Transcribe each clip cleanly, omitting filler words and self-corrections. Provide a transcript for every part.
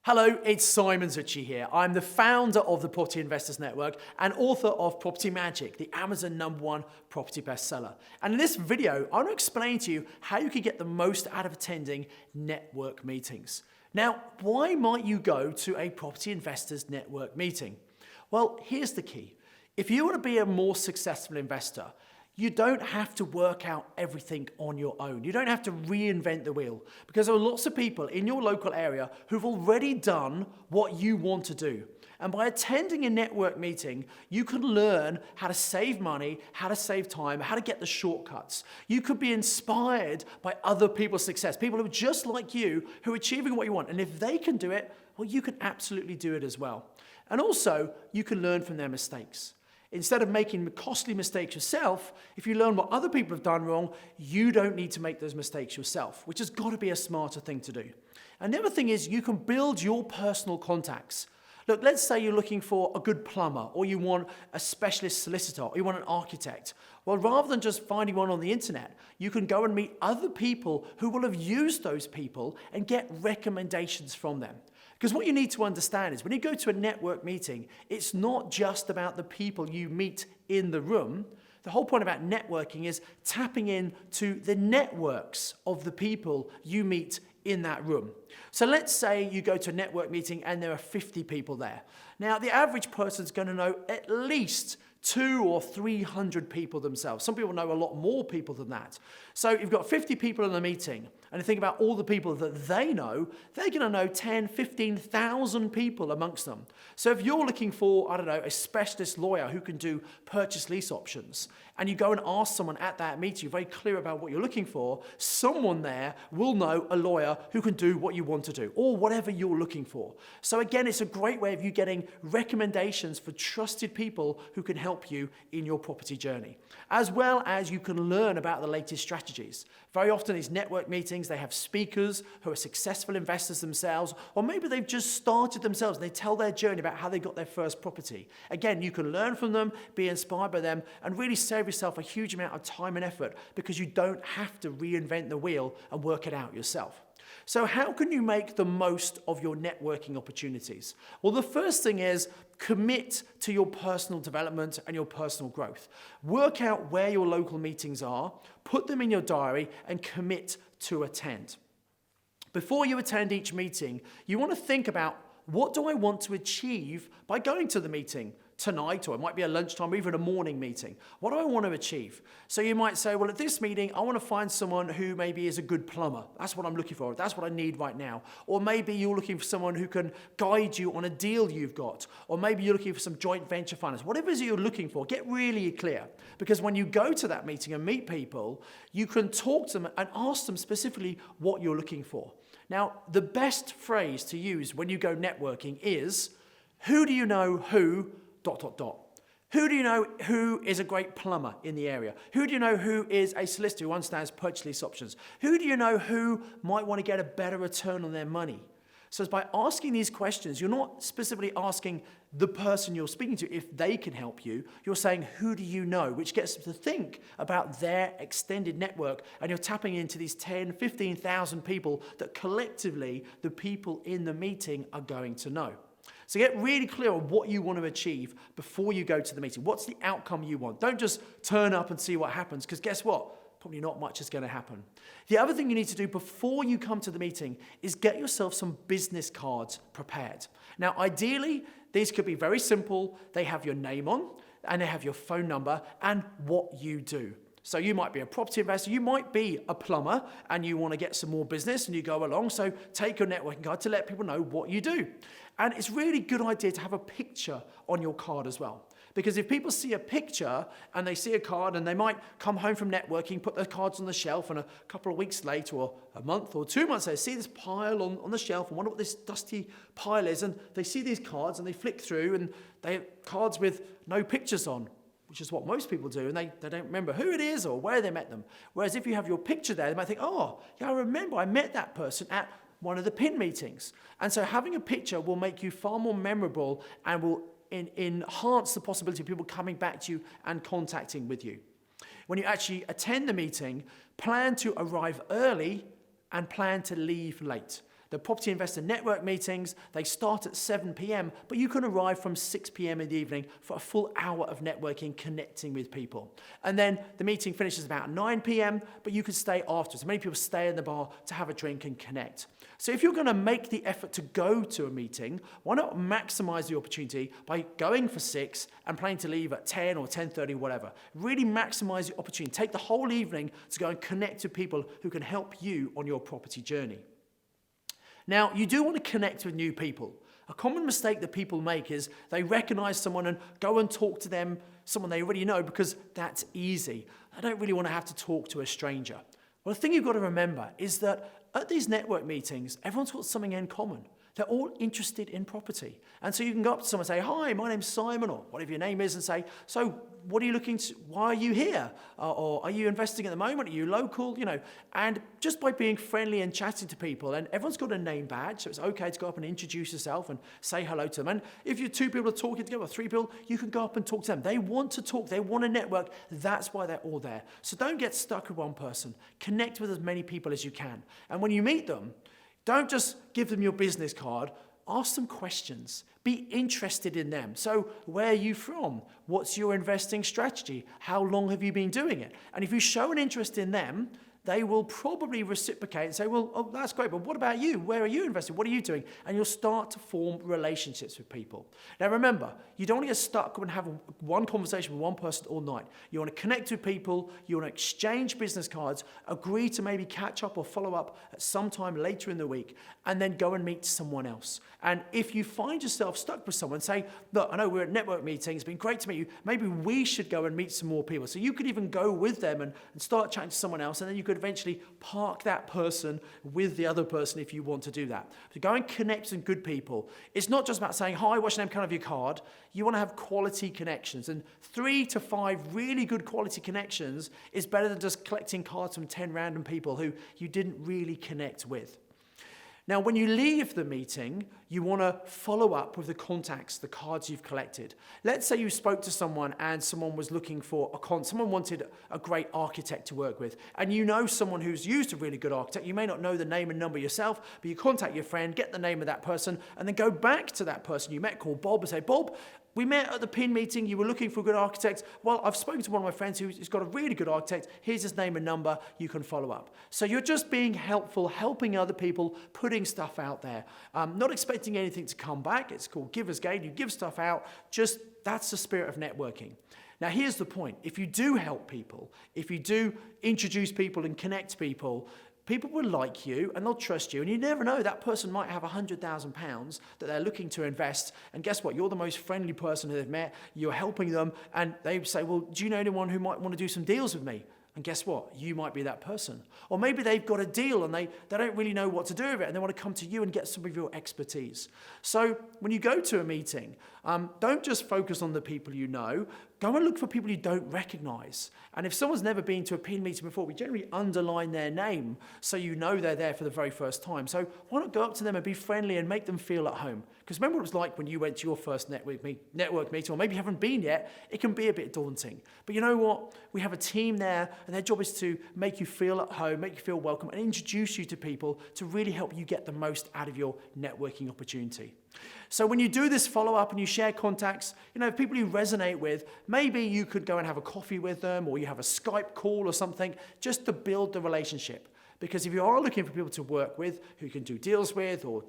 Hello, it's Simon Zutshi here. I'm the founder of the Property Investors Network and author of Property Magic, the Amazon #1 property bestseller. And in this video, I want to explain to you how you can get the most out of attending network meetings. Now, why might you go to a Property Investors Network meeting? Well, here's the key. If you want to be a more successful investor, you don't have to work out everything on your own. You don't have to reinvent the wheel because there are lots of people in your local area who've already done what you want to do. And by attending a network meeting, you can learn how to save money, how to save time, how to get the shortcuts. You could be inspired by other people's success, people who are just like you, who are achieving what you want. And if they can do it, well, you can absolutely do it as well. And also, you can learn from their mistakes. Instead of making costly mistakes yourself, if you learn what other people have done wrong, you don't need to make those mistakes yourself, which has got to be a smarter thing to do. And the other thing is you can build your personal contacts. Look, let's say you're looking for a good plumber, or you want a specialist solicitor, or you want an architect. Well, rather than just finding one on the internet, you can go and meet other people who will have used those people and get recommendations from them. Because what you need to understand is when you go to a network meeting, it's not just about the people you meet in the room. The whole point about networking is tapping into the networks of the people you meet in that room. So let's say you go to a network meeting and there are 50 people there. Now, the average person's going to know at least 200 or 300 people themselves. Some people know a lot more people than that. So you've got 50 people in a meeting, and you think about all the people that they know, they're going to know 10, 15,000 people amongst them. So if you're looking for, I don't know, a specialist lawyer who can do purchase lease options, and you go and ask someone at that meeting, you're very clear about what you're looking for, someone there will know a lawyer who can do what you want to do, or whatever you're looking for. So again, it's a great way of you getting recommendations for trusted people who can help you in your property journey, as well as you can learn about the latest strategies. Very often these network meetings, they have speakers who are successful investors themselves, or maybe they've just started themselves and they tell their journey about how they got their first property. Again, you can learn from them, be inspired by them, and really save yourself a huge amount of time and effort because you don't have to reinvent the wheel and work it out yourself. So how can you make the most of your networking opportunities? Well, the first thing is commit to your personal development and your personal growth. Work out where your local meetings are, put them in your diary, and commit to attend. Before you attend each meeting, you want to think about, what do I want to achieve by going to the meeting tonight, or it might be a lunchtime, or even a morning meeting? What do I want to achieve? So you might say, well, at this meeting, I want to find someone who maybe is a good plumber. That's what I'm looking for. That's what I need right now. Or maybe you're looking for someone who can guide you on a deal you've got. Or maybe you're looking for some joint venture finance. Whatever it is you're looking for, get really clear. Because when you go to that meeting and meet people, you can talk to them and ask them specifically what you're looking for. Now, the best phrase to use when you go networking is, who do you know who ... Who do you know who is a great plumber in the area? Who do you know who is a solicitor who understands purchase lease options? Who do you know who might want to get a better return on their money? So it's by asking these questions, you're not specifically asking the person you're speaking to if they can help you. You're saying, who do you know? Which gets them to think about their extended network, and you're tapping into these 10, 15,000 people that collectively the people in the meeting are going to know. So get really clear on what you want to achieve before you go to the meeting. What's the outcome you want? Don't just turn up and see what happens, because guess what? Probably not much is going to happen. The other thing you need to do before you come to the meeting is get yourself some business cards prepared. Now, ideally, these could be very simple. They have your name on, and they have your phone number and what you do. So you might be a property investor, you might be a plumber, and you want to get some more business and you go along. So take your networking card to let people know what you do. And it's really a good idea to have a picture on your card as well. Because if people see a picture and they see a card and they might come home from networking, put their cards on the shelf, and a couple of weeks later or a month or 2 months later, see this pile on the shelf and wonder what this dusty pile is. And they see these cards and they flick through and they have cards with no pictures on, which is what most people do, and they don't remember who it is or where they met them. Whereas if you have your picture there, they might think, oh, yeah, I remember I met that person at one of the PIN meetings. And so having a picture will make you far more memorable and will enhance the possibility of people coming back to you and contacting with you. When you actually attend the meeting, plan to arrive early and plan to leave late. The Property Investor Network meetings, they start at 7 p.m, but you can arrive from 6 p.m. in the evening for a full hour of networking, connecting with people. And then the meeting finishes about 9 p.m, but you can stay afterwards. Many people stay in the bar to have a drink and connect. So if you're going to make the effort to go to a meeting, why not maximize the opportunity by going for 6 and planning to leave at 10 or 10:30, whatever. Really maximize the opportunity. Take the whole evening to go and connect with people who can help you on your property journey. Now, you do want to connect with new people. A common mistake that people make is they recognize someone and go and talk to them, someone they already know, because that's easy. I don't really want to have to talk to a stranger. Well, the thing you've got to remember is that at these network meetings, everyone's got something in common. They're all interested in property. And so you can go up to someone and say, hi, my name's Simon, or whatever your name is, and say, so what are you looking to, why are you here? Or are you investing at the moment? Are you local? And just by being friendly and chatting to people, and everyone's got a name badge, so it's okay to go up and introduce yourself and say hello to them. And if you're 2 people are talking together, or 3 people, you can go up and talk to them. They want to talk, they want to network. That's why they're all there. So don't get stuck with one person. Connect with as many people as you can. And when you meet them, don't just give them your business card. Ask them questions. Be interested in them. So where are you from? What's your investing strategy? How long have you been doing it? And if you show an interest in them, they will probably reciprocate and say, well, oh, that's great, but what about you? Where are you investing? What are you doing? And you'll start to form relationships with people. Now remember, you don't want to get stuck and have one conversation with one person all night. You want to connect with people, you want to exchange business cards, agree to maybe catch up or follow up at some time later in the week, and then go and meet someone else. And if you find yourself stuck with someone, say, look, I know we're at network meetings, it's been great to meet you, maybe we should go and meet some more people. So you could even go with them and start chatting to someone else, and then you could eventually park that person with the other person if you want to do that. So go and connect with good people. It's not just about saying, hi, what's your name, can I have your card? You want to have quality connections. And 3 to 5 really good quality connections is better than just collecting cards from 10 random people who you didn't really connect with. Now, when you leave the meeting, you want to follow up with the contacts, the cards you've collected. Let's say you spoke to someone and someone was looking for someone wanted a great architect to work with, and you know someone who's used a really good architect. You may not know the name and number yourself, but you contact your friend, get the name of that person, and then go back to that person you met, call Bob, and say, Bob, we met at the PIN meeting, you were looking for a good architect. Well, I've spoken to one of my friends who's got a really good architect. Here's his name and number, you can follow up. So you're just being helpful, helping other people, putting stuff out there. Not expecting anything to come back. It's called giver's gain. You give stuff out, that's the spirit of networking. Now here's the point. If you do help people, if you do introduce people and connect people, people will like you and they'll trust you. And you never know, that person might have £100,000 that they're looking to invest. And guess what? You're the most friendly person who they've met. You're helping them. And they say, well, do you know anyone who might want to do some deals with me? And guess what? You might be that person. Or maybe they've got a deal and they don't really know what to do with it and they want to come to you and get some of your expertise. So when you go to a meeting, don't just focus on the people you know. Go and look for people you don't recognize. And if someone's never been to a PIN meeting before, we generally underline their name so you know they're there for the very first time. So why not go up to them and be friendly and make them feel at home? Because remember what it was like when you went to your first network meeting, or maybe you haven't been yet, it can be a bit daunting. But you know what? We have a team there, and their job is to make you feel at home, make you feel welcome, and introduce you to people to really help you get the most out of your networking opportunity. So when you do this follow-up and you share contacts, people you resonate with, maybe you could go and have a coffee with them, or you have a Skype call or something, just to build the relationship. Because if you are looking for people to work with, who you can do deals with, or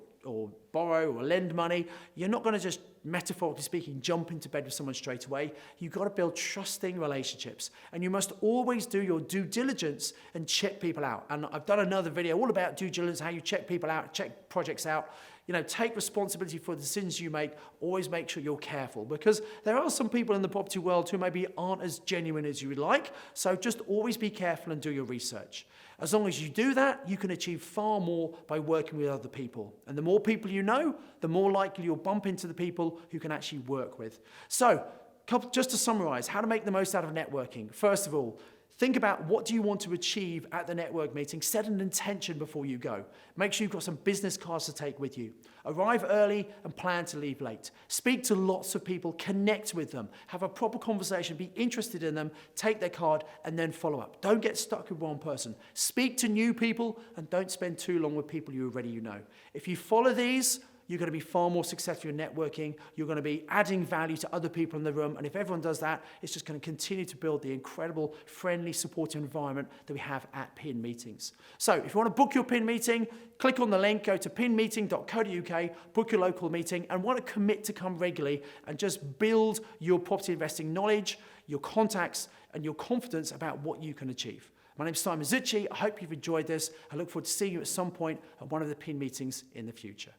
borrow or lend money, you're not going to just, metaphorically speaking, jump into bed with someone straight away. You've got to build trusting relationships. And you must always do your due diligence and check people out. And I've done another video all about due diligence, how you check people out, check projects out. Take responsibility for the decisions you make. Always make sure you're careful, because there are some people in the property world who maybe aren't as genuine as you would like. So just always be careful and do your research. As long as you do that, you can achieve far more by working with other people. And the more people you know, the more likely you'll bump into the people who can actually work with. So just to summarize, how to make the most out of networking. First of all, Think about what do you want to achieve at the network meeting. Set an intention before you go. Make sure you've got some business cards to take with you. Arrive early and plan to leave late. Speak to lots of people, connect with them, have a proper conversation, be interested in them, take their card and then follow up. Don't get stuck with one person. Speak to new people and don't spend too long with people you already know. If you follow these, you're going to be far more successful in networking. You're going to be adding value to other people in the room. And if everyone does that, it's just going to continue to build the incredible, friendly, supportive environment that we have at PIN meetings. So if you want to book your PIN meeting, click on the link, go to pinmeeting.co.uk, book your local meeting, and want to commit to come regularly and just build your property investing knowledge, your contacts, and your confidence about what you can achieve. My name is Zutshi. I hope you've enjoyed this. I look forward to seeing you at some point at one of the PIN meetings in the future.